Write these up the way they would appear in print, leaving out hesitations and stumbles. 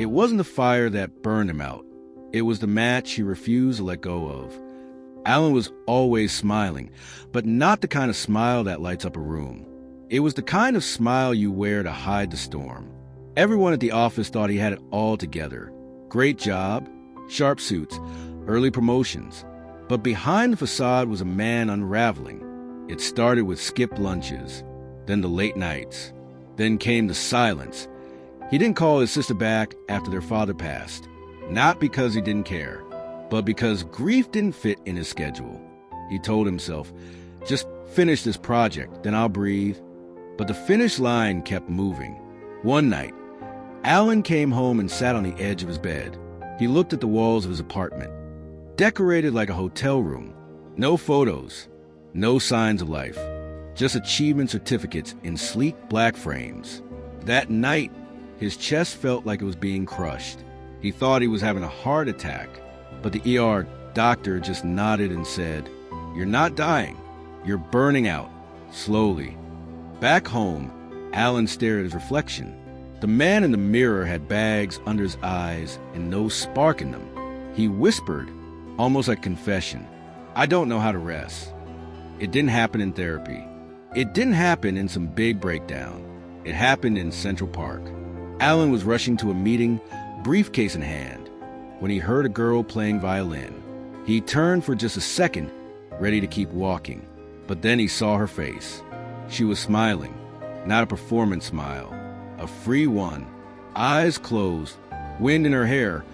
It wasn't the fire that burned him out. It was the match he refused to let go of. Alan was always smiling, but not the kind of smile that lights up a room. It was the kind of smile you wear to hide the storm. Everyone at the office thought he had it all together. Great job, sharp suits, early promotions. But behind the facade was a man unraveling. It started with skipped lunches, then the late nights. Then came the silence. He didn't call his sister back after their father passed. Not because he didn't care, but because grief didn't fit in his schedule. He told himself, just finish this project, then I'll breathe. But the finish line kept moving. One night, Alan came home and sat on the edge of his bed. He looked at the walls of his apartment, decorated like a hotel room. No photos, no signs of life, just achievement certificates in sleek black frames. That night, his chest felt like it was being crushed. He thought he was having a heart attack, but the ER doctor just nodded and said, "You're not dying. You're burning out, slowly." Back home, Alan stared at his reflection. The man in the mirror had bags under his eyes and no spark in them. He whispered, almost like confession, "I don't know how to rest." It didn't happen in therapy. It didn't happen in some big breakdown. It happened in Central Park. Alan was rushing to a meeting, briefcase in hand, when he heard a girl playing violin. He turned for just a second, ready to keep walking, but then he saw her face. She was smiling, not a performance smile, a free one, eyes closed, wind in her hair,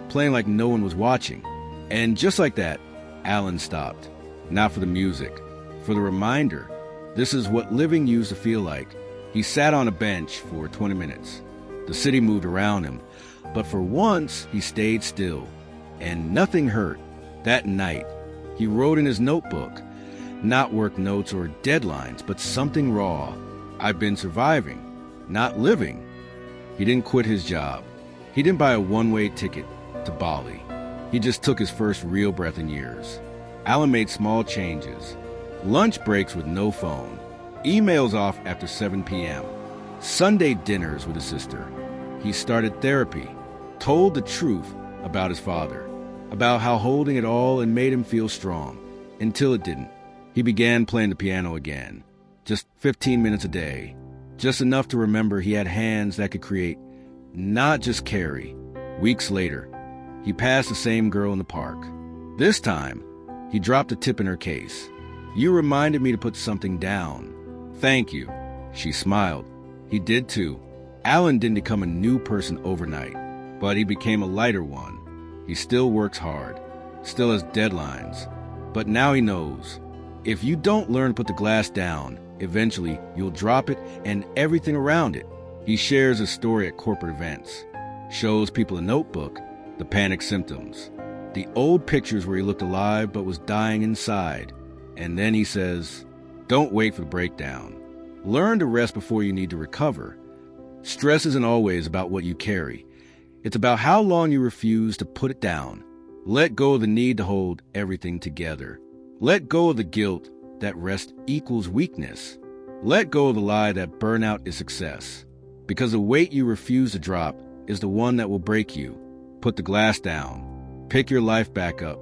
playing like no one was watching. And just like that, Alan stopped. Not for the music, for the reminder. This is what living used to feel like. He sat on a bench for 20 minutes. The city moved around him, but for once he stayed still, and nothing hurt. That night, he wrote in his notebook, not work notes or deadlines, but something raw. I've been surviving, not living. He didn't quit his job. He didn't buy a one-way ticket to Bali. He just took his first real breath in years. Alan made small changes. Lunch breaks with no phone. Emails off after 7 p.m. Sunday dinners with his sister. He started therapy, told the truth about his father, about how holding it all and made him feel strong, until it didn't. He began playing the piano again, just 15 minutes a day, just enough to remember he had hands that could create, not just carry. Weeks later, he passed the same girl in the park. This time, he dropped a tip in her case. "You reminded me to put something down." "Thank you." She smiled. He did too. Alan didn't become a new person overnight, but he became a lighter one. He still works hard, still has deadlines, but now he knows. If you don't learn to put the glass down, eventually you'll drop it and everything around it. He shares his story at corporate events, shows people a notebook, the panic symptoms, the old pictures where he looked alive but was dying inside. And then he says, don't wait for the breakdown. Learn to rest before you need to recover. Stress isn't always about what you carry. It's about how long you refuse to put it down. Let go of the need to hold everything together. Let go of the guilt that rest equals weakness. Let go of the lie that burnout is success. Because the weight you refuse to drop is the one that will break you. Put the glass down. Pick your life back up.